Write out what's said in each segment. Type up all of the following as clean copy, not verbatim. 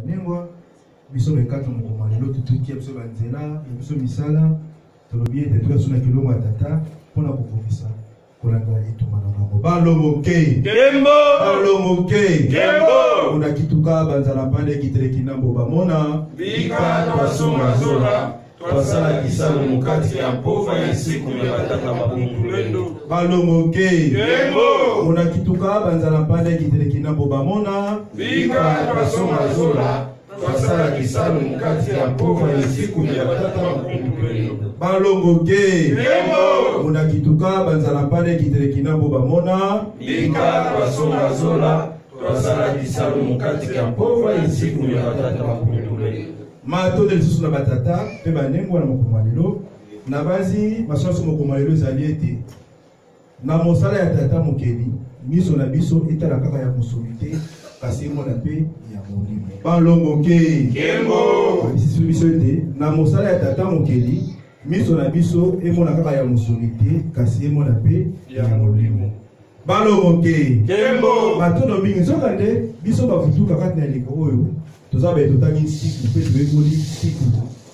Nengwa biso bekata mokoma lelo tutuki biso banzela biso misala tolobi ete tukasuna kilongo atata pona kokobisa kolanda etumana nango balomoke Kembo balomoke Kembo ona kituka banzala pande kiteleki nambo bamona bika twasonga zola twasala kisalo mokati ya mpova ya siku ya batata mabungulendo balomoke Kembo ona kituka banzala pande kiteleki nambo bamona bika twasonga zola twasala kisalo mokati ya mpova ya siku ya batata mabungulendo balongoke Kembo ona kituka banzala pande kiteleki nambo bamona bika twasonga zola twasala kisalo mokati ya mpova ya siku ya batata mabungulendo matone lisusu na batata pe banengwa na mokoma lelo na bazi masoso mokoma lelo ezali ete na mosala ya tata mokeli miso na biso etala kaka ya mosoli te kasi emona mpe ya molimo balongoke Kembo bisisi biso ete na mosala ya tata mokeli miso na biso emona kaka ya mosoli te kasi emona mpe ya molimo balongoke Kembo batono mingi nzoka nde biso bafutuka kati na eleko oyo toza baye totangi siku mpe toyekoli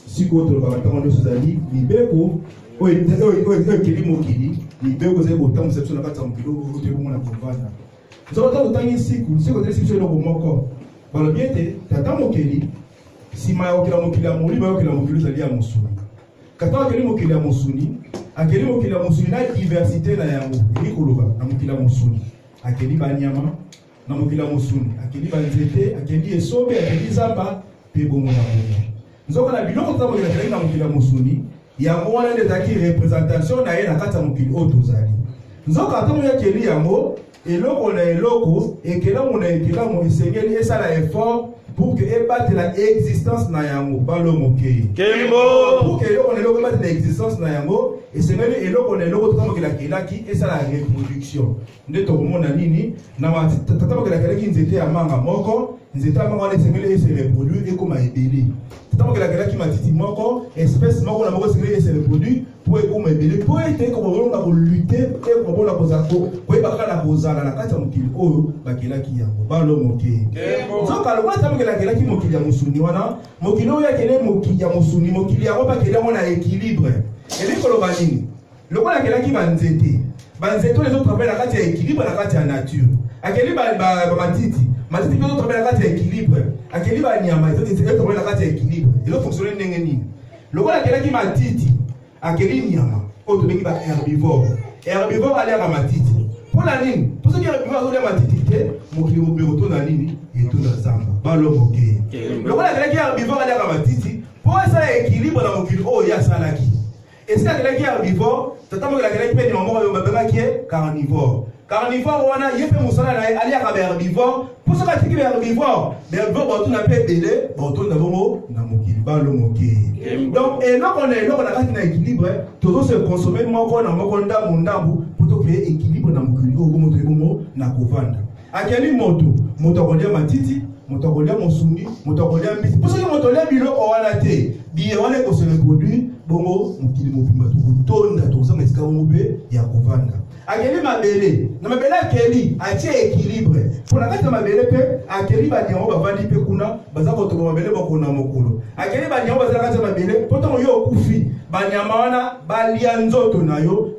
siku oyo tolobaka ntango nyonso ezali mibeko oyo ekeli mokili mibeko ezali kotambusa biso na kati ya mokili oyo toyekomona kovanda nzoka ntango totangi siku etelisi biso eloko moko balobi ete tata mokeli nsima ya kokela mokili ya molimo ayokela mokili ezali ya mosuni kasi ntango akeli mokili ya mosuni akeli mokili ya mosuni na diversité na yango eli koloba na mokili ya mosuni akeli banyama na mokili ya mosuni akeli banzete akeli esobe akeli zamba mpe bongo na bongo nzoka na biloko toza mokili akelaki na mokili ya mosuni yango wana nde ezalaki représentation na ye na kati ya mokili oyo tozali nzoka ntango yakeli yango eloko na eloko ekelamu na ekelamu esengeli esala effort pour que ebatela existence na yango balomokei Kembo pour que eloko na eloko ebatela existence na yango esengeli eloko na eloko tata mokili akelaki esala reproduction nde tokomona nini na tata mokili akelaki nzete ya manga moko nzete ya manga wana esengeli ese reproduire ekoma ebele tata mokili akelaki matiti moko espèce moko na moko esengeli ese reproduire po ekoma ebele po ete ekoma kolute ekoma mpona kozala koyeba kaka na kozala na kati ya mokili oyo bakelaki yango balomokei nzoka lokola tata mokili akelaki mokili ya mosuni wana mokili oyo akele mokili ya mosuni mokili yango bakeli yango na équilibre eli koloba nini lokola akelaki banzete oyo ezotravaille na kati ya équilibre na kati ya nature akeli matiti mpe ezotravaille na kati ya équilibre akeli banyama ezotravaille na kati ya équilibre ezofonctionne ndenge nini lokola akelaki matiti akeli nyama oyo tobengi ba herbivore aliaka matiti mpona nini po soki herbivore azolia matiti te mokili mobeko to na nini etona zamba balomokei lokola akelaki herbivore aliaka matiti po esala équilibre na mokili oyo ye asalaki esika akelaki herbivore tata mokili akelaki mpe nyama moko oyo babengaki ye carnivore wana ye mpe mosala na ye aliaka baherbivore mpo soki atiki baherbivore baotuna mpe ebele baotonda bongo na mokili balomokei donc eloko na eloko na kati na équilibre tozose consommer moko na moko ndambu mpo tokeye équilibre na mokili oyo bongo toye bongo na kovanda akeli moto akolia matiti moto akolia mosuni moto akolia mbisi mpo soki moto olia biloko wana te biye wana ekose reproduire bongo mokili mobimba tokotonda tokozanga esika bongo mpe ya kovanda akeli mabele na mabele akeli atie équilibre mpo na kati ya mabele mpe akeli banyama bavandi mpe kuna baza kotoka mabele bakona mokolo akeli banyama baza na kati ya mabele mpo ntango yo okufi banyama wana balia nzoto na yo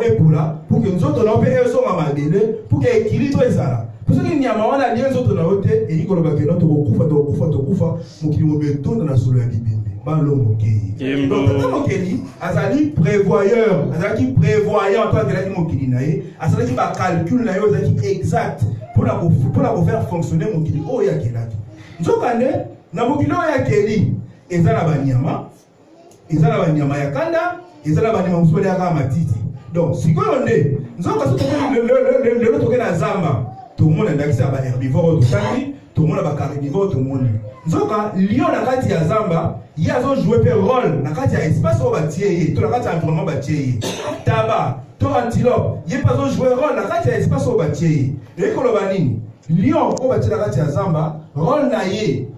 epola pour que nzoto na yo mpe ezonga mabele pour que équilibre ezala po soki nyama wana alie nzoto na yo te eyi koloba keno tokokufa mokili mobe etonda na solo ya bibembe balomokei donc tata mokeli azalaki prévoyant to akelaki mokili na ye asalaki bacalcule na ye oyo ezalaki exact mpona kofaire fonctionner mokili oyo akelaki nzoka nde na mokili oyo akeli eza na banyama ya kanda eza na banyama mosusu baliaka matiti donc sikoyo nde nzoka so lelo toke na zamba tomona ndakisi ya baherbivore oyo totangi tomona bacarnivore tomoni nzoka lion na kati ya zamba ye azojoue mpe rôle na kati ya espace oyo batie ye to na kati ya environnement batie ye taba to antilope ye mpe azojoue rôle na kati ya espace oyo batie ye eyi koloba nini lion oyo batie na kati ya zamba rôle na ye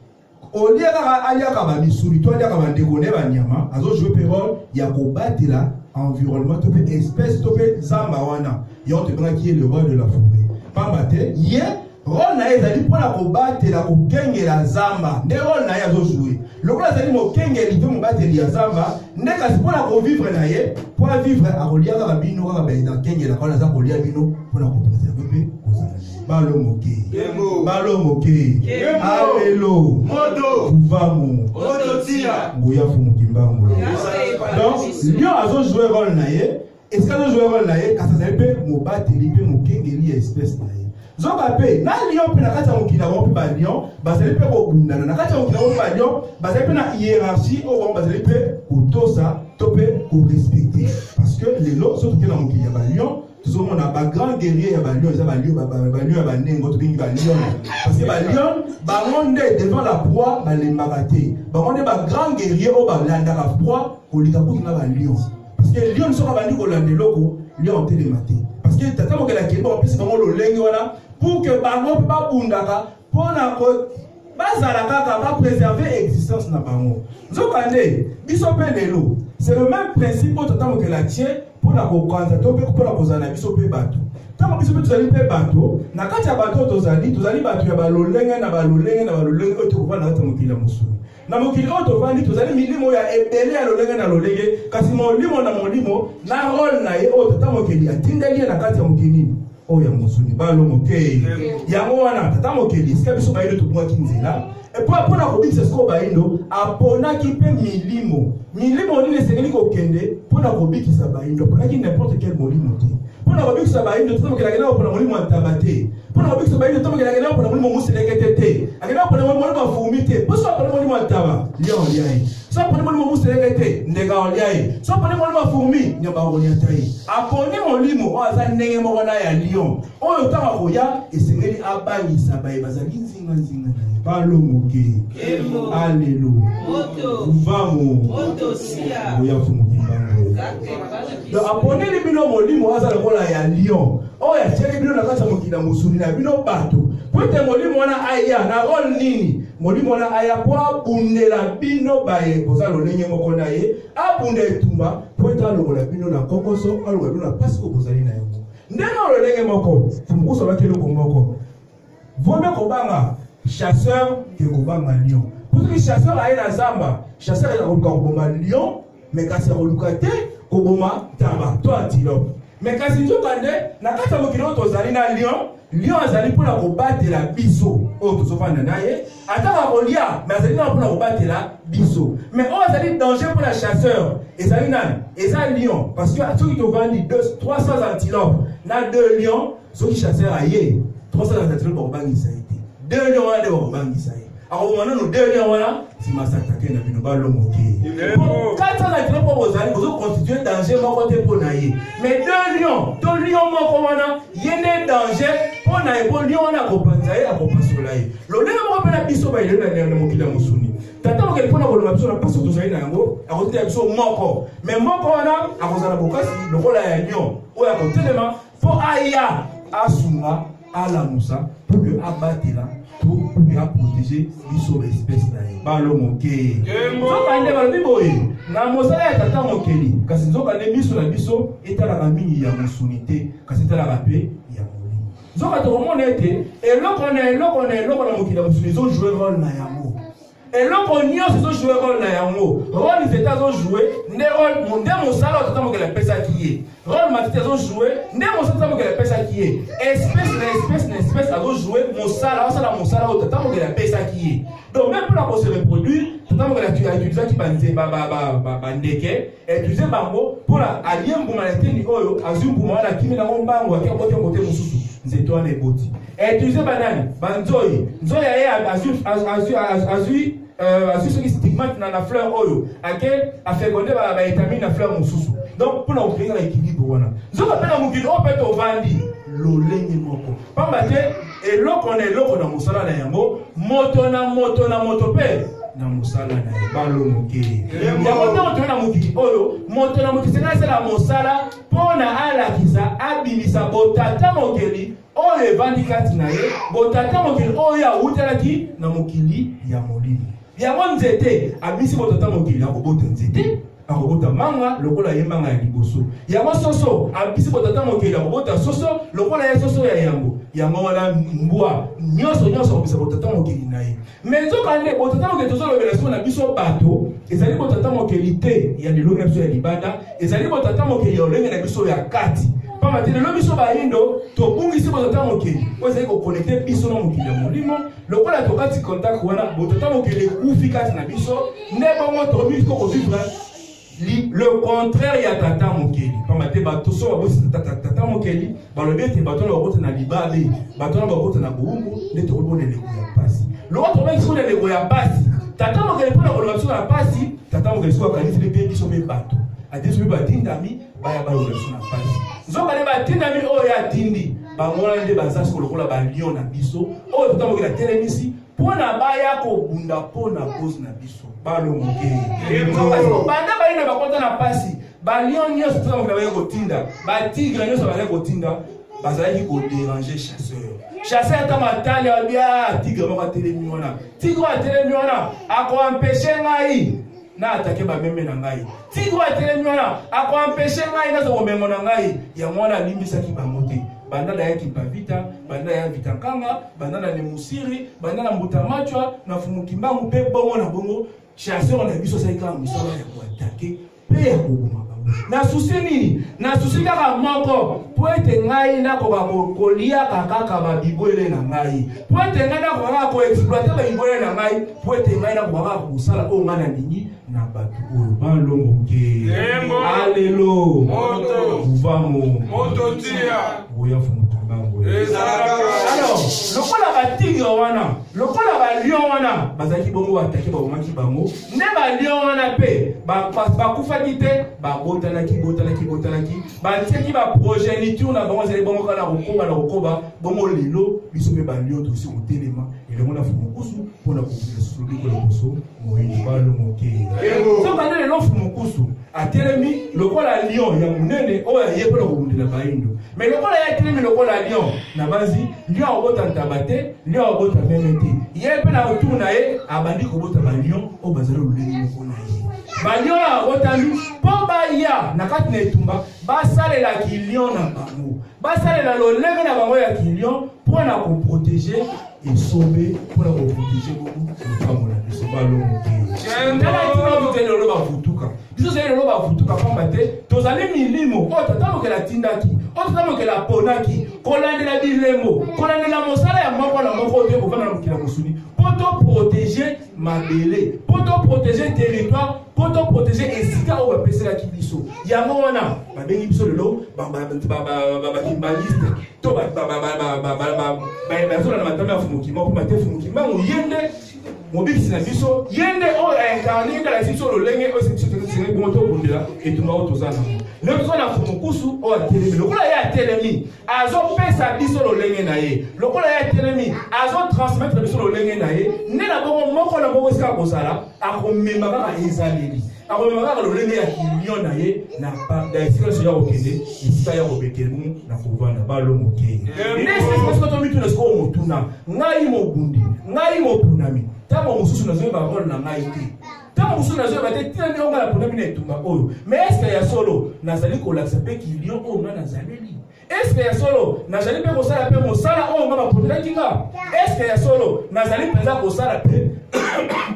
olia kaka aliaka bamisuli to aliaka bandeko ne banyama azojoue mpe rôle ya kobatela environnement to mpe espèce to mpe zamba wana yango tobengaki ye le roi de la forêt pamba te ye rôle na ezali mpona kobatela kokengela zamba nde rôle na ye azojouer lokola azali mokengeli mpe mobateli ya zamba nde kasi mpona kovivre na ye mpo avivre akolia kaka bino kaka bakengela kala aza kolia bino mpona kopreserve mpe kozala balo moke balo moke alelo kuvamu nguya fumukimbango donc lion azojouer rôle na ye est-ce que azojouer rôle na ye kasi azali mpe mobateli mpe mokengeli ya espèce na ye zoka pe na lion pe na kati ya mokili yango mpe balion bazali mpe kobundana na kati ya mokili yango mpe balion bazali mpe na hiérarchie oyo bango bazali mpe kotosa to mpe korespecte parce que lelo so toke na mokili ya balion tozomona bagrand guerrier ya balion eza balion ya banengo tobengi balion parce que balion bango nde devant la proie balembaka te bango nde bagrand guerrier oyo balandaka proie kolika kutu na balion parce que lion soki abandi kolanda eloko lion otelema te parce que tata mokili akende bapesi bango lolenge wana pour que bango mpe babundaka mpona bazala kaka bapréserver existence na bango nzoka nde biso mpe lelo c'est le même principe oyo tata mokili atie mpona kokanza to mpe mpona kozala na biso mpe bato ntango biso mpe tozali mpe bato na kati ya bato oyo tozali bato ya balolenge na balolenge oyo tokovanda na kati ya mokili ya mosuni na mokili oyo tovandi tozali milimo ya ebele ya lolenge na lolenge kasi molimo na molimo na rôle na ye oyo tata mokili atindeli ye na kati ya mokili oyo ya mosuni balo moke yango wana tata mokili esika biso bayindo tobungaki nzela epo mpona kobikisa sikoyo bayindo aponaki mpe milimo nini esengeli kokende mpona kobikisa bayindo aponaki n'importe quel molimo te mpona kobikisa bayindo tata mokili akendaka mpona molimo antaba te mpona kobikisa bayindo tata mokili akendaka mpona molimo moselekete te akendaka mpona molimo afumi te mpo so apona molimo antaba lion olia ye so aponi molimo moselekete ndeka olia ye so aponi molimo afumi nyamba okoliata ye aponi molimo oyo aza ndenge moko na ya lion oyo ntango akoya esengeli abangisa baye bazali nzinga na ye balo moke alelo uvamu oya fumukimbango donc aponeli bino molimo aza lokola ya lion oyo atiaki bino na kati ya mokili ya mosuni na bino bato po ete molimo wana aya na rôle nini molimo wana aya po abundela bino baye koza lolenge moko na ye abunda etumba po ete alongola bino na kokoso alongola bino na pasi ko bozali na yango ndenge lolenge moko fumukusa bakeloko moko vome kobanga chasseur ke kobanga lion puisque chasseur aye na zamba chasseur eza koluka koboma lion mais kasi akoluka te koboma taba to antilope mais kasi nzoka nde na kati ya mokili oyo tozali na lion azali mpona kobatela biso oyo tozofanda na ye ataka kolia mais azali nana mpona kobatela biso mais oyo azali danger mpona chasseur ezali nani eza lion parce que soki tovandi 300 antilope na 2 lion soki chasseur aye 300 antilope bakobangisa ye te 2 lion wana nde bakobangisa ye akoboma nano 2 lion wana simasatake na bino balomoke 400 antilope oyo bozali bozoconstitue danger moko te mpo na ye mais 2 lion to lion moko wana ye nde danger mpo na ye mpo lion wana akopanza ye akopasola ye lolenge moko mpe na biso bayele na mokili ya mosuni tata mokeli mpona kolonga biso na mpasi tozali na yango akoteya biso moko mais moko wana akozala bokasi lokola ya lion oyo akotelema mpo aya asunga alamusa pour que abatela pour que protéger biso espèce na ye balo moke nzoka nde balobi boye na mosala ya tata mokeli kasi nzoka nde biso na biso etalaka mingi ya mosuni te kasi etalaka mpe ya molimo nzoka tokomona ete eloko na mokili ya mosuni ezojoue rôle na yango eloko nyonso ezojoue rôle na yango rôle nzete azojoue nde mosala oyo tata mokeli apesaki ye rôle matiti azojoue nde mosala tata mokeli apesaki ye espèce azojoue osala mosala oyo tata mokeli apesaki ye donc même mpona kose reproduire tata mokeli atutilizaki bandeke utilize bango mpona alie mbuma na eteni oyo azwi mbuma wana akimi nango mbango akebote kote mosusu nzete wana eboti utilize banani banzoyi nzoyi aye azwi soki stigmate na fleur oyo ake afekonde baetamine na fleur mosusu donc mpona kokrenga na équilibre wana nzoka mpe na mokili oyo mpe tovandi lolenge moko pamba te eloko na eloko na mosala na yango moto na moto mpe na mosala na ye balo moke yango ntango toye na mokili oyo moto na moto senga asala mosala mpona alakisa abimisa botata mokeli oyo evandi kati na ye botata mokili oyo awutalaki na mokili ya molimo yango nzete abisi botata mokili akobota nzete akobota manga lokola ye manga ya liboso yango soso abisi botata mokili akobota soso lokola ye soso ya yango wana mbwa nyonso akobisa botata mokili na ye mais nzokande botata mokili tozolobela so na biso bato ezali botata mokili te ya lelo na biso ya libanda ezali botata mokili ya olenge na biso ya kati pamba te lelo biso bayindo tobungisi botata mokili po ezali kokonekte biso na mokili ya molimo lokola tokati contact wana botata mokili ekufi kati na biso nde bongo tokomi kovivre le contraire ya tata mokeli pamba te bato so babosi tata mokeli balobi ete bato na bakota na libabe bato na bakota na boumbu nde tokobona eleko ya pasi loko tobengisi kuna eleko ya pasi tata mokeli mpona koloba biso ya pasi tata mokeli siko akanisi mpe biso mpe bato adesi mpe batindami baya baloba biso na pasi nzokande batindami oyo atindi bangona nde baza siko lokola balion na biso oyo tata mokeli atelemisi mpona baya kobunda mpona cause na biso balongokeli banda bayina bakota na pasi balion nyonso tata mokeli baye kotinda batigre nyonso baye kotinda bazalaki kodéranger chasseur ata matali abia tigre moko atelemi wana tigre atelemi wana akoampeshe ngai na atake bameme na ngai tigre atelemi wana akoampeshe ngai nazo bomengo na ngai yango wana alimbisaki bango te banda na yaki pavita banda ya vitankanga banda na nemusiri banda na mbutamachwa na fumukimbangu mpe bongo na bongo chasseur na biso saika musala ya koatake mpe ya koboma na susi nini na susi kaka moko po ete ngai nakoka kolia kaka babibwele na ngai po ete ngai nakoka koexploite babibwele na ngai po ete ngai nakoka kosala oyo ngai na nini na bato oyo balongoke alelo vamo oya fumutambango alors lokola batigre wana lokola balion wana bazalaki bongo batake babomaki bango nde balion wana mpe bakufaki te babotanaki batiaki baprogéniture na bango ezali bongo kaka na kokoba bongo lelo biso mpe balion tosi kotelema elongo na fumukusu mpona kokila sosobiko liboso moyini balongoke sokande lelo fumukusu atelemi lokola lion ya monene oyo aye mpona kobundela bayindo mais lokola ya atelemi lokola lion na bazi lion akobota ntaba te lion akobota meme te ye mpe na otour na ye abandi kobota balion oyo bazali lolenge moko na ye balion akobotami mpo baya na kati na etumba basalelaki lion na bango basalela lolenge na bango ya kilion mpona koprotege esobe mpona koprotege bokambo na biso balongoke tala lelo bavutuka biso zali lelo bavutuka pamba te tozali milimo oyo tata mokeli atindaki oyo tata mokeli aponaki kolandela bilembo kolandela mosala ya moko na moko oyo kovanda na mokili ya mosuni mpo toprotege mabele mpo toprotege territoire mpo toprotege esika oyo bapeselaki biso yango wana babengi biso lelo bakimbaliste to bazola na matama ya fumukima mpo bate fumukima moyende mobikisi na biso yende oyo incarne ngala biso lolenge oyo bongo tokundela etumba oyo toza nango lelo toza na fumukusu oyo atelemi lokola ye atelemi azopesa biso lolenge na ye lokola ye atelemi azotransmettre biso lolenge na ye nde na bongo moko na bongo esika kozala akomema kaka ezaleli akomema kaka lolenge ya kilion na ye na esika nyonso ya kokende esika ya kobekelu na kovanda balongoke nde tomituna sikoyo motuna ngai mobundi ngai mopunami ntango mosusu nazoyeba role na ngai te ntango mosusu nazoyeba te tina nde onga na punami na etumba oyo mais eske ya solo nazali kolakisa mpe kilion oyo nga nazaleli eske ya solo nazali mpe kosala mpe mosala oyo nga baponelaki nga eske ya solo nazali mpenza kosala mpe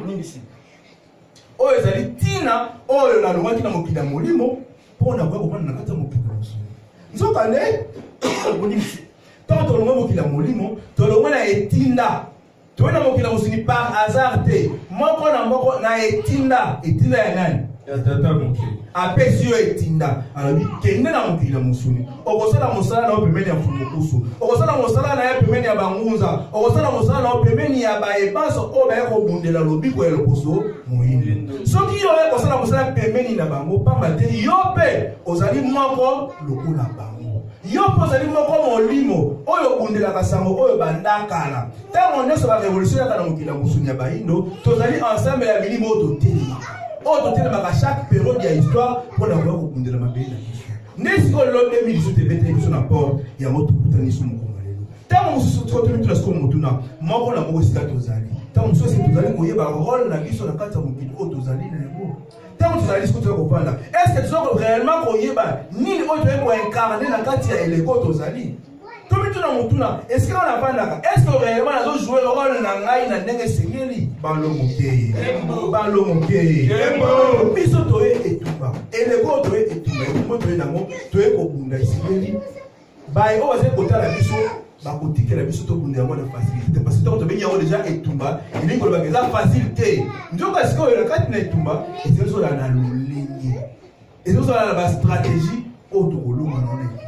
ningisi oyo ezali ntina oyo nalongwaki na mokili ya molimo mpo na koya komana na kati ya mokili ya mosuni nzokande boningisi ntango tolongwa mokili ya molimo tolongwa na etinda toyena mokili ya mosuni par hasard te moko na moko na etinda ya nani ya tata mokili apesi yo etinda alobi kende na mokili ya mosuni okosala mosala na yo pembeni ya fumukusu okosala mosala na ye pembeni ya bangunza okosala mosala na yo pembeni ya baebanso oyo baye kobundela lobiko ya loposo moyini soki yo oye kosala mosala pembeni na bango pamba te yo mpe ozali moko lokola bango yo mpe ozali moko molimo oyo obundelaka sango oyo bandakala ntango nyonso barevolution yaka na mokili ya mosuni ya bayindo tozali ensemble ya milimo oyo totelemaka oyo totelemaka chaque période ya histoire mpona koya kobundela mabele na biso nde sikoyo lelo 2018 ebeteli biso na porte yango tokutani so mokonga lelo ntango mosusu tokotomituna sikoyo motuna moko na moko esika tozali tant que nous allons koyeba rôle na biso na kati ya mokili oyo tozali na yango. Tant que tozali siko tokopanda, est-ce que tozoko réellement koyeba nini oyo toyei koincarner na kati ya eleko tozali? Tomituna mutuna, est-ce que on a pas est-ce que réellement nazo jouer rôle na ngai na ndenge sengeli? Balomokeye. Balomokeye. Biso toye etumba. Eleko toye etumba. Etumba toye nango toye kobunda sengeli. Baye o baze kotala biso bakotikela biso tobunda yango na facilité parce que to bengi yango déjà etumba, il ko ba keza facilité. Njoka siko yo kati na etumba, ezo la na lolenge. Ezo la ba stratégie oto kolunga na etumba.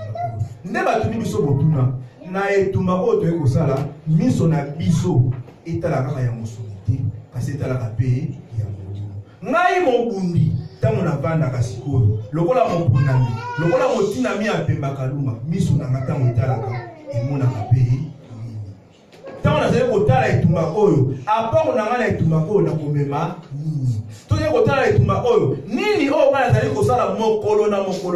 Nde batuni biso botuna na etumba oyo toye kosala miso na biso etalaka kaka ya mosolite kasi etalaka mpe ya molimo. Ngai mobundi ntango navandaka sikoyo lokola mobundami lokola motinami apembaka luma miso na nga ntango etalaka emonaka mpe nini. Ntango nazali kotala etumba oyo apango na nga na etumba oyo nakomema nini. Toye kotala etumba oyo nini oyo nga nazali kosala mokolo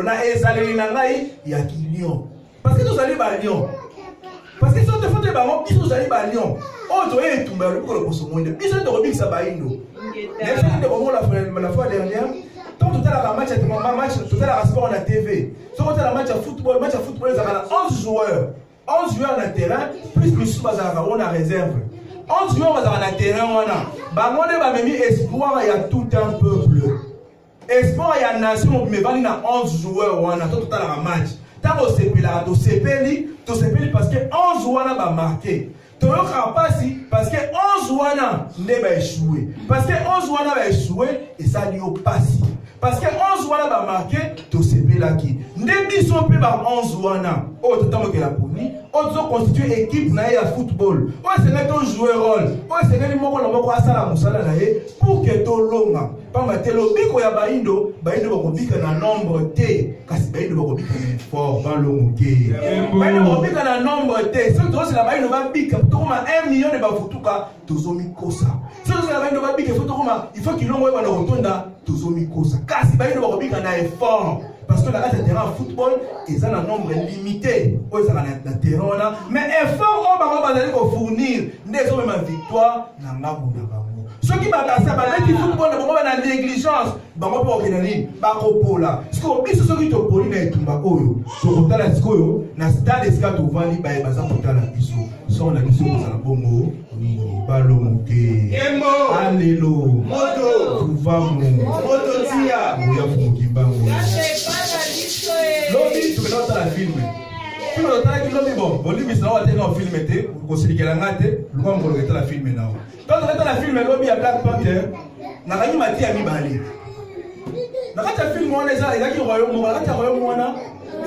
na ezaleli na ngai ya kilion. Parce que nous allons à Lyon. Parce que si on te fait des ballons, nous allons à Lyon. Oh, tu es tout le monde pour ce monde. Ils ont de ça va indo. La fois dernière, tant tout à l'heure match, tout à l'heure sport on a TV. Tout à l'heure match à football, ils ont 11 joueurs. 11 joueurs dans le terrain, plus on a réserve. 11 joueurs dans le terrain, on a. Bah, on a même espoir, il y a tout un peuple. Espoir, il y a une nation, mais il y a 11 joueurs, on a tout à l'heure match. Tant au CPLA, au CPLI parce que 11 wana va marquer. Tu n'auras pas si parce que 11 wana ne va échouer. Parce que 11 wana va échouer et ça n'y a pas si. Parce que 11 wana va marquer, tu CPLA qui. Ne disons pas 11 wana. Oh, tu t'as la poni. Oh, tu constitue équipe na ya football. Oh, c'est là ton joueur rôle. Oh, c'est là les mots qu'on va asala musala na ye pour que to longa. Pamba te lobiko ya baindo bakobika na nombre T kasi baindo bakobika na fort balongoke. Baindo bakobika na nombre T. Si tu la baindo babika to koma 1 million de bafutuka tozomi kosa. Si tu la baindo babika faut to koma il faut qu'il longo ba na rotonda tozomi kosa. Kasi baindo bakobika na effort. Parce que la race de terrain football, ils ont un nombre limité. Ils ont un terrain. Mais effort, on va fournir des hommes en victoire. Ceux qui battent ça, le football, on va la négligence. On va pas organiser. Ce qu'on dit, c'est ceux qui te poliment et tout. Sur la scoyo, na stade escale au vali, bah, ils ont la biso. Sans la biso, on a un bon mot. Balongoke. Allélo. Moto. Tuvamo. Moto tia. Mouya Fukibango. Lobi, tu peux la filmer. Tu peux la bon. Bon, lui, c'est un film. Vous considérez qu'elle a raté. Nous allons la filmer now. Quand on est la filmer, Lobi a Black Panther. N'a rien m'a dit à mi-balé. N'a pas de film, on est là, il y a qui royaume, on a qui royaume, on a.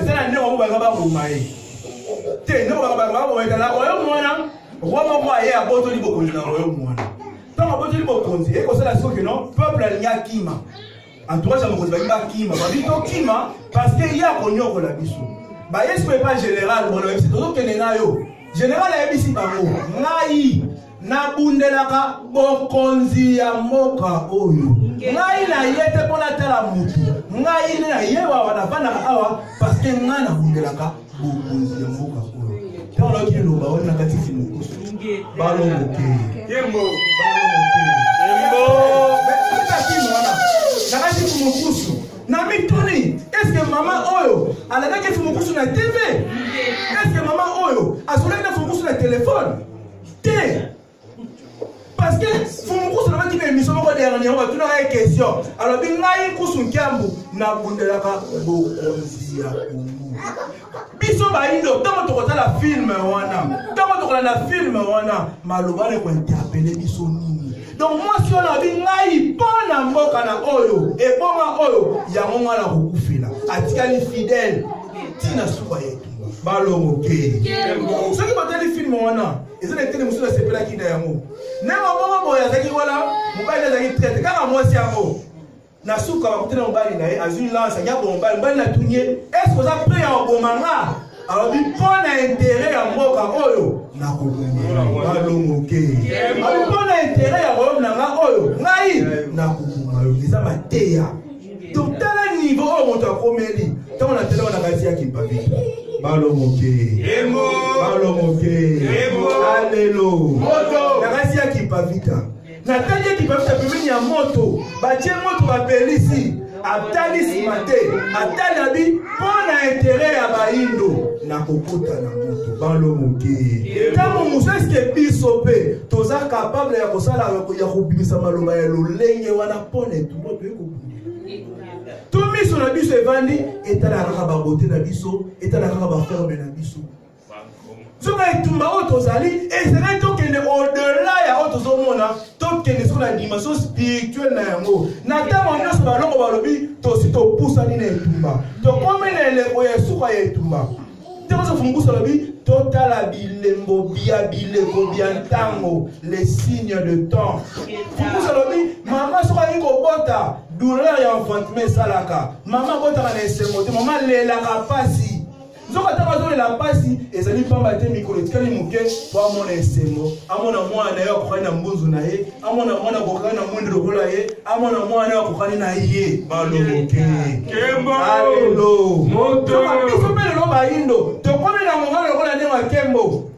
Et c'est la néo, on va pas vous mailler. T'es non, on va pas vous mettre la royaume, on a. Roi mon roi est à Boto Libo dans le royaume, on a. Tant à Boto Libo, et qu'on sait la chose que non, peuple a l'ia Kima. Entourage à mon côté, il Kima. Babito Kima, parce qu'il y a Konyo pour la biso. Bah, est-ce que pas général, c'est tout que yo. Général a ici par où? Nai, Nabundelaka, Bokonzi ya Moka Oyo. Nai na yete pour la terre à Moutou. Nai na yewa wanafana awa, parce que Nana Bundelaka, Bokonzi ya Moka Oyo. Tant là qu'il nous va, on a gâté si nous pousse. Ballon bouquet. Yembo. Ballon bouquet. Nakati fumukusu na mituni. Est-ce que maman oyo anataka fumukusu na TV? Est-ce que maman oyo asoleka fumukusu na téléphone? T. Parce que fumukusu na bakina émission ko dernière on va tuna une question. Alors bingai kusu nkiambu na bundelaka bokonzi ya kungu. Biso baindo tant to kotala film wana. Tant to kotala film wana malobale ko interpeller biso nini. Donc moi si on a dit ngai pona mboka na oyo et bonga oyo ya monga la kukufila atikali fidèle tina suba yetu balongoke ceux qui battent les films wana ils ont été musu na sepela kinda yango na mama boya zaki wala mobile zaki traite kama mwasi yango na suka bakutena mobile na ye azui lance nya mobile na tunye est-ce que ça prêt à bomanga alors il prend intérêt à mboka oyo na kokuma balongoke alors prend intérêt à royaume na oyo ngai na kokuma yo eza mateya donc tel niveau au moto akomeli tant on a télé on a kasi ya kipavi balongoke balongoke allélo na kasi ya Kipavita. Natalia Kipavita pembeni ya moto. Batie moto bapelisi. Atali simate. Atali abi pona intérêt ya baindo. Na kokota na moto. Balo moke. Tamo museske bisope. Toza capable ya kosala ya kubimisa maloba ya lolenge wana pone tu moto eko bundi. Tout miso na biso evandi. Etala kaka babote na biso. Etala kaka baferme na biso. Soka etumba otozali ezali tokende au-delà ya otozomona tokende sur la dimension spirituelle na yango na tamo nyonso balongo balobi tosi topusani na etumba tokomi na eleko ya suka ya etumba tekoso fungusa lobi totala bilembo bia bileko bia ntango les signes de temps fungusa lobi mama soka yiko bota douleur ya enfantement salaka mama bota na esengo te mama lelaka pasi Zoka tabazo la pasi ezali pamba te mikolo tikali muke po amona esengo amona mwana yo kokani na mbunzu na ye amona mwana kokani na mwindi lokola ye amona mwana yo kokani na ye balomoke kembo alelo moto biso pele lo baindo to komi na ngongala lokola ndenga kembo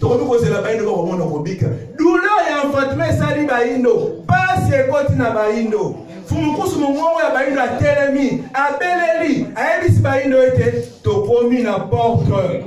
to komi kozela baindo ko mona kobika douleur ya enfantement sali baindo pasi ekoti na baindo fumukusu mongongo ya baindo atelemi abeleli ayebisi baindo ete tokomi na porte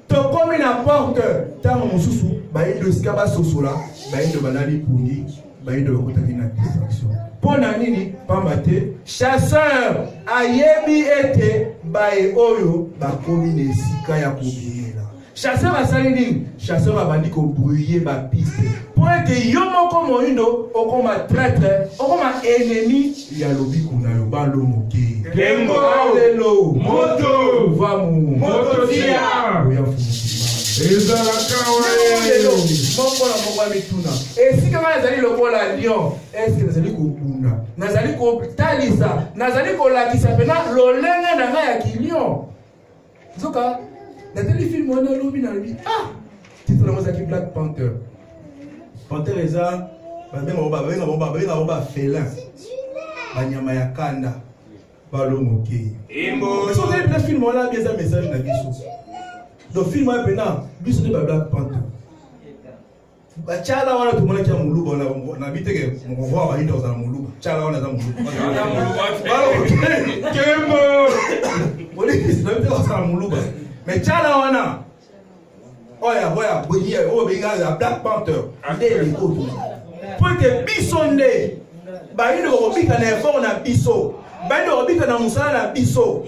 tokomi na porte tango mosusu baindo esika basosola baindo banali pungi baindo bakotaki na distraction mpona nini pamba te chasseur ayebi ete baye oyo bakomi na esika ya kobiyela chasseur asali nini chasseur abandi kobrouiller bapiste po ete yo moko moyindo okoma traître okoma ennemi ya lobiku na yo balomoke Kembo alelo moto vamu moto tia oya fumukima ezalaka waye moko na moko ya mituna esika nga nazali lokola lion eske nazali kobunda nazali kotalisa nazali kolakisa pena lolenge na nga ya kilion zoka natali film wana lobi na lobi titre nango ezalaki Black Panther Panther eza babenga ba félin banyama ya kanda balomoke so ozali pena film wana bi eza message na biso donc film wana pena biso nde ba Black Panther bachala wana tumonaki ya muluba na biteke mokova bahinda kozala muluba chala wana eza muluba kembo olekisi na biteke kozala muluba mais chala wana oya boye oyo benga ya Black Panther nde elekoto po ete biso nde bayindo kokobika na effort na biso bayindo kokobika na mosala na biso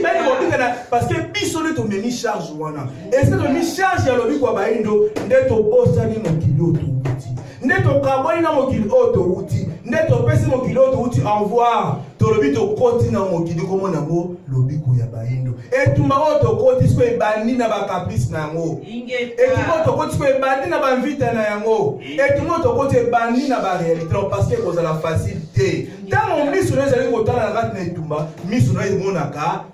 bayindo kokobika na parce que biso nde tomemi charge wana eske tomemi charge ya lobiko ya bayindo nde tobosani mokili oyo touti nde tokabwani na mokili oyo touti nde topesi mokili oyo touti envoir tolobi tokoti na mokili komona yango lobiko ya bayindo etumba oyo tokoti siko ebandi na bakaprice na yango etumba oyo tokoti siko ebandi na bamvita na yango etumba oyo tokoti ebandi na baréalité parce que ekozala facile te ntango miso na ezali kotala na kati na etumba miso na emonaka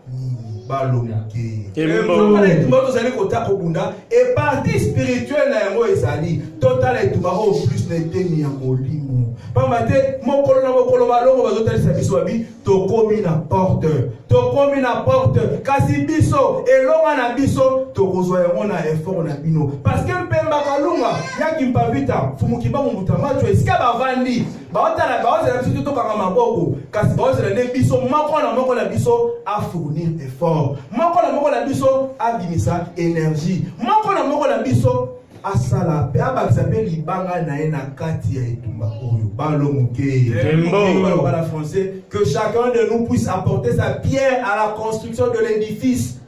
balomoke etumba oyo tozali kotala kobunda epartie spirituelle na yango ezali totala etumba oyo plus na etemi ya molimo pamba te mokolo na mokolo balongo bazotalisa biso babi tokomi na porte kasi biso elonga na biso tokozwa yango na effort na bino parce que mpemba kalunga yaki mpavita fumukiba mumuta macho esika bavandi baozela biso tokanga maboko kasi baozela nde biso moko na biso afournir effort moko na moko na biso abimisa énergie moko na moko na biso asala pe abakisa pe libanga na ye na kati ya etumba oyo balomoke en français que chacun de nous puisse apporter sa pierre à la construction de l'édifice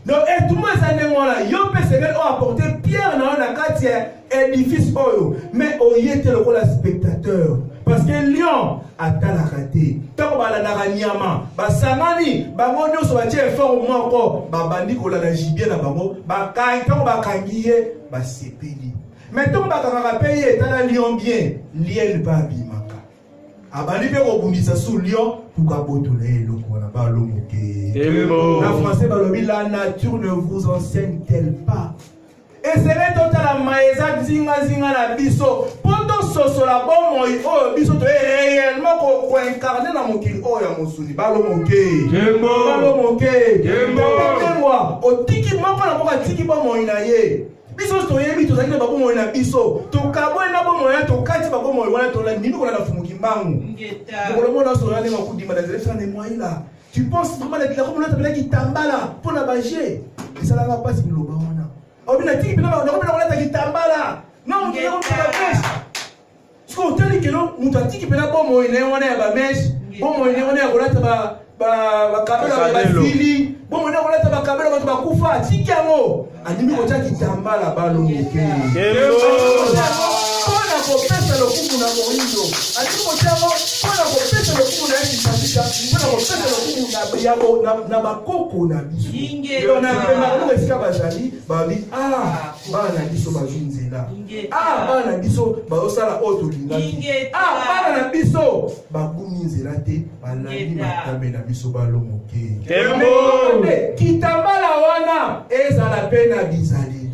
donc etumba eza ndenge wana yo mpe sengeli oyo apporter pierre na yo na kati ya édifice oyo mais oye te lokola spectateur parce que lion atalaka te ntango balandaka nyama basangani bango nyonso batie effort moko babandi kolanda jibie na bango ntango bakangi ye basepeli mais ntango bakangaka mpe ye etala lion bien lion mpe abimaka abandi mpe kobundisa su lion pukabotola ye eloko wana balomoke na français balobi la nature ne vous enseigne-t-elle pas esele totala maeza zinga na biso po tososola bomoi oyo biso toye réellement koincarne na mokili oyo ya mosuni balomoke otiki moko na moko atiki bomoi na ye biso toyebi tozali na babomo na biso tokabwe na bomo ya tokati babomo wana tola nimi kola na fumuki mbangu ngolo mona so yana makudima na zelefa ne moila tu penses vraiment la comme l'autre qui tambala pour la bager et ça la passe biloba wana obina tiki bina na ko na qui tambala non on ko la pêche ce qu'on tell que non mutati pena bomo ine wana ya ba mesh bomo ine wana ya kolata ba kabela ba fili bomo ine kolata ba kabela ba bakufa tikamo adimi ko taki tambala balo moke ona ko pesa lo kuku na moindo adimi ko tamo ona ko pesa lo kuku na kisafika ona ko pesa lo kuku na yabo na bakoko na biso ona pema ko esika bazali babi bana biso bazunzela bana biso bazosala oto lingaki bana na biso bagumi nzela te balandi matabe na biso balo moke kitambala wana ezala pena bizaleli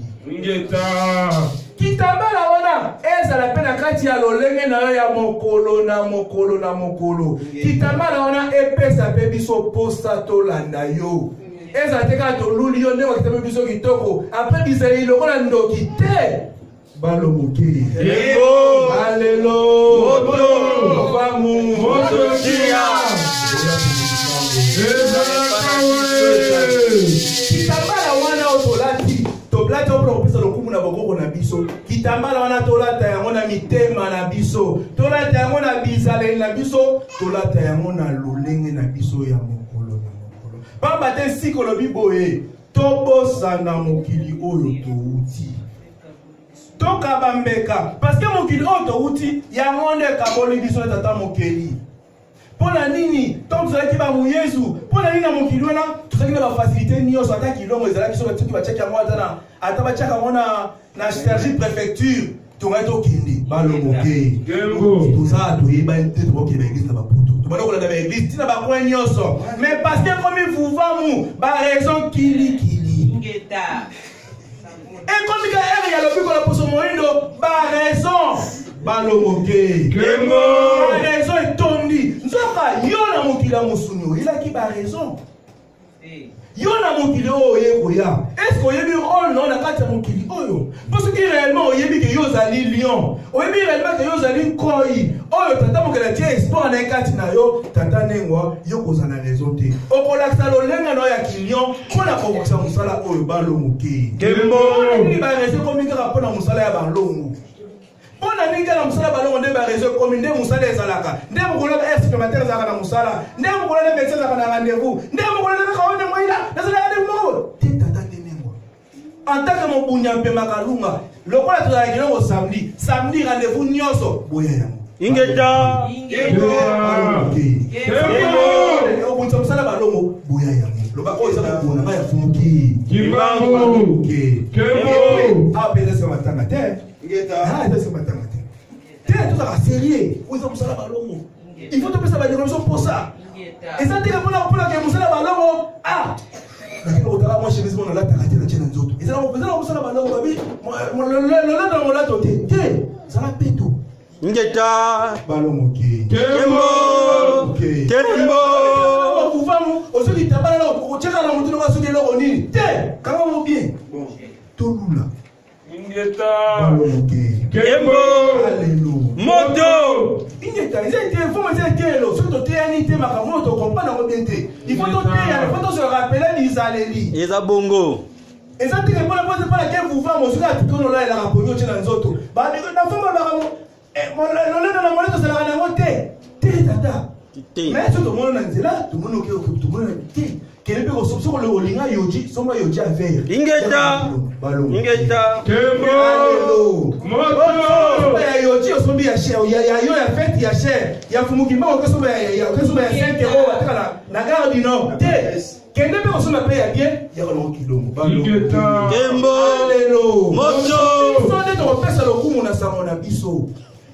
kitambala wana ezala pena kati ya lolenge na yo ya mokolo na mokolo na mokolo kitambala wana epesa pe biso posta tolanda yo ezala te kaka toluli yo ndenge kitambala biso kitoko apres bizaleli lokola ndoki te balo moke alelo vamu kitambala wana otolati toblati opona kopesa lokumu na bokoko na biso kitambala wana tolata yango na mitema na biso tolata yango na bizaleli na biso tolata yango na lolenge na biso ya mokolo na mokolo pamba te siko lobi boye tobosana mokili oyo touti tokabambeka parce que mokili oyo touti yango nde kaboli biso na tata mokeli pona nini tant tozalaki bamu Yesu pona nini na mokili wana tozalaki na bafacilité nyonso ata kilongo ezalaki soki soki bachaki yango ata bachaka yango na sergi préfecture tongai tokende balomoke tozala toyeba te tokokende baeglise na baputu tobanda kolanda baeglise tina bakoin nyonso mais parce que komi vuvamu baraison kilikili ekomika ere ya lobi kola poso moindo baraison balomoke baraison etondi nzoka yo na mokili ya mosuni oyelaki baraison yo na mokili oyo oyekoya est-ce que oyebi rôle na na kati ya mokili oyo po soki réellement oyebi ke yo ozali lion oyebi réellement ke yo ozali nkoi oyo tata mokili atie espoir na ekati na yo tata ndengwa yo kozala na raison te okolakisa lolenga na oyo ya kilion mpona kokokisa mosala oyo balomoke nini bareso ekomi kaka mpona mosala ya balongo mpona nini kaka mosala balongo nde bareso ekomi nde mosala ezalaka nde mokolo ya supplémentaire ezalaka na mosala nde mokolo ya médecin ezalaka na rendez-vous nde mokolo ya kaka one moila nazala rendez-vous moko te tata te nengwa en tant que mobunya mpema kalunga lokola tozalaki nango samedi rendez-vous nyonso boya yango ingeta obunisa mosala balongo boya yango loba oyo eza kobona ngai afumuki apeza sika matanga te eza sika matanga te te tozalaka sérieux oyo eza mosala balongo il faut topesa bandeko biso mposa eza teke mpona ke mosala balongo lakini okotala mwa chemise mona lataka te na tie na nzoto eza na mosala balongo babi lolanda na molato te te ezala peto ingeta balomoke Kerembo kufamu osoki tabala na kocheka na mutu na soki eloko nini te kanga mo bien tolula ingeta balomoke Kerembo alléluia moto ingeta il faut me dire lo soki toteyani te makambo to comprendre ngo bien te il faut toteya il faut to se rappeler bizaleli eza bongo eza teke mpona ke kufamu osoki atutono la elaka ponyo tie na nzoto na famba makambo lolendo na moleto osalaka nango te tata mais so tomona na nzela tomona tomona te kele mpe soki olinga yoji somba yoji avere ingeta ya yoji osombi ya yo ya fete ya cher ya fumuki mbango okesomba ya 5 euro bateka na gare du nord te kende mpe kosomba mpe ya bien yakolongo kilongo moto nde tokopesa lokumu na sango na biso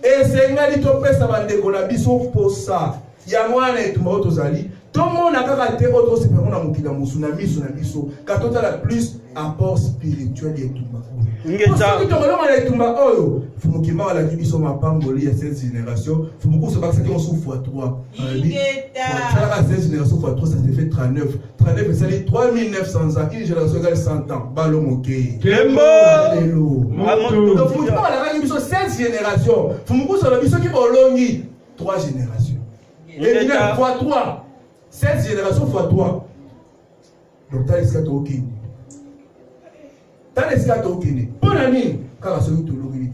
esengeli topesa bandeko na biso mposa yango wana etumba oyo tozali tomona kaka te oyo tosepelaka na mokili ya mosu na miso na biso ka totala plus apport spirituel ya etumba oyo soki tokolonga na etumba oyo fumukima alaki biso mapamboli ya 16 génération fumukuso bakisaki mosu fois 3 salaka 16 génération fois 3 ça se fait 39 39 esali 3900 ans une génération égale 100 ans balo mokei fumukima alakaki biso 16 génération fumukuso ala biso ki bolongi 3 générations et fois 3 16 générations fois 3 donc t'as l'escato au kini t'as l'escato au kini pour l'année car celui tout l'origine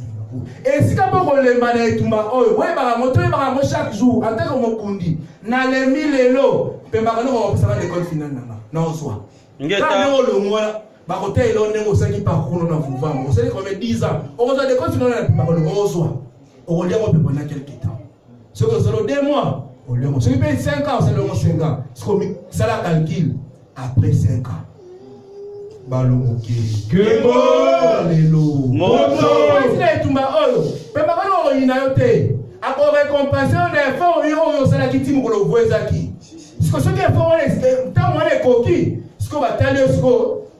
et si quand on les mané et tout ma oh ouais bah moto et bah chaque jour en tant que mon kundi na les 1000 elo pe bah nous on va l'école finale non soit quand nous le mois bah côté il on est au 5 par contre on a vous vendre on sait comme 10 ans on va l'école finale bah on soit on l'a on peut pendant quelques temps ce que c'est 2 mois. Si tu payes 5 ans, c'est le 5 ans. Ça la calcule après 5 ans. Ballon ok. Que bon! Lélo. Moto! Si tu es oyo, mais pas quand on a yoté. Après récompenser un effort, on s'en a quitté pour le voisin. Ce que ce qui est fort, c'est tant on est coquille. Ce qu'on va t'aller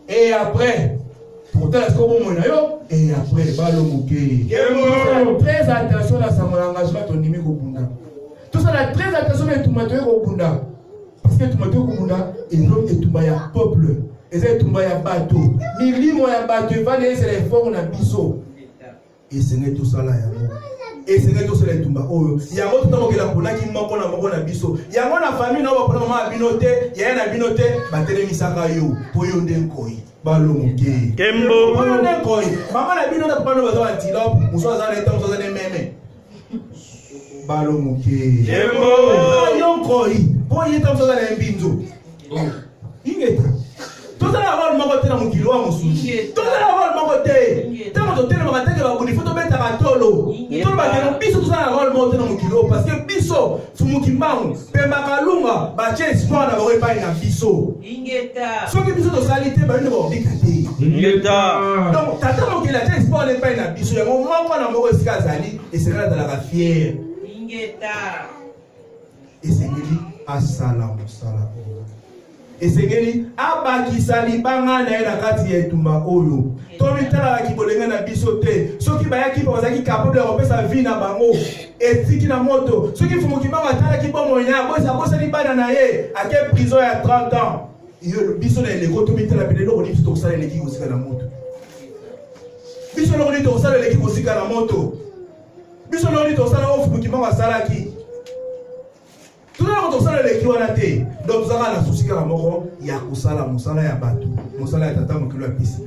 et après. Pour tel ce qu'on va et après ballon ok. Très attention à son engagement, ton numéro bunda. Tout ça, là, très attention à tout le monde. Parce que tout le monde est tout le peuple. Et c'est tout le bateau. Milimo ya bateau, il va aller c'est les formes na biso. Et c'est tout ça là. Et c'est tout ça là tout le il y a autre temps que la pona qui manque na biso. Il y a mon famille na ba maman abinote, il y a na binote, ba tele misaka yo, po yo ndenkoi. Balo moke. Kembo. Po yo ndenkoi. Maman na binote pa no bazo antilope, muso za na temps za na meme. Balo moke. Kembo. Yonkoi. Po yeta muso za na mbinzo. Ingeta. Tout ça là, on va te la mukilo à Moussou. Tout ça là, on va te. Tant que tu es le matin que va vous faut te mettre à tolo. Tout va te biso tout ça là, on va te la mukilo parce que biso, fumukimbangu, pembakalunga, bache espoir na ba pas na biso. Ingeta. Ce que biso de salité ba ne ba obikate. Ingeta. Donc tata mokila te espoir ne pas na biso. Ya moment kwa na moko skazali et c'est là dans la fière. Ingeta. Et c'est dit assalamu salam. Et c'est que abaki salibanga na ela kati etumba oyo tomi tala la kibolenga na bisote soki bayaki pa bazaki capable de repesa vie na bango etiki na moto soki fumu kibanga tala kibomo nya bosa libana na ye ake prison ya 30 ans yo biso na eleko tomi tala bilelo ko biso to sala eleki kosika na moto biso lo ko to sala eleki kosika na moto biso lo to sala ofu kibanga salaki. Tout le monde a les clous à la tête. Donc, vous avez la souci à la mort. Il y a Kosala, Moussala, ya Batou. Moussala, ya Tata, Mokilo, ya Pisi.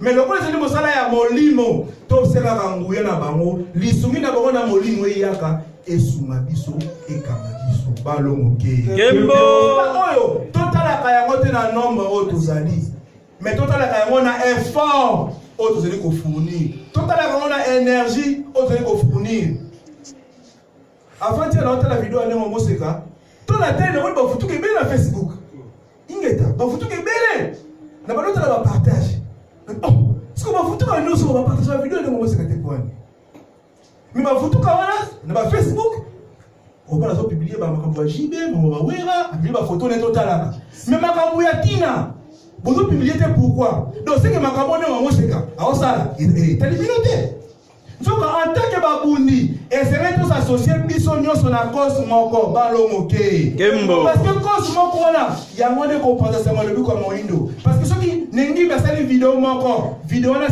Mais le point, c'est que Moussala, ya Molimo. Top, c'est la Rangouya, na Bango. L'Issumi, na Bango, na Molimo, Yaka. Et Soumabiso, et Kamabiso. Balo, Moké. Kembo. Total, la Kayamote, na nombre, Otozali. Mais total, la Kayamote, na effort. Otozali, ko fournir. Total, la Kayamote, na énergie. Otozali, ko fournir. Avant, tu as la vidéo, à mon Moseka. Tout la tête, on va foutre que bien sur Facebook. Ingeta, on va foutre que bien. Na ba l'autre va partage. Oh, ce qu'on va foutre que nous on va partager la vidéo de mon secrétaire point. Mais va foutre que voilà, na ba Facebook. On va la publier ba makambo JB, on va wera, puis ba photo net total. Mais makambo ya Tina. Vous publier pourquoi? Donc c'est que makambo ne mon seka. A osala, t'as limité. Donc en tant que babundi, et c'est tous associés biso nyonso na cause moko balo moke. Parce que cause moko wana, ya moins de comprendre ça le but comme Moindo. Parce que ceux qui nengi basali vidéo moko, vidéo na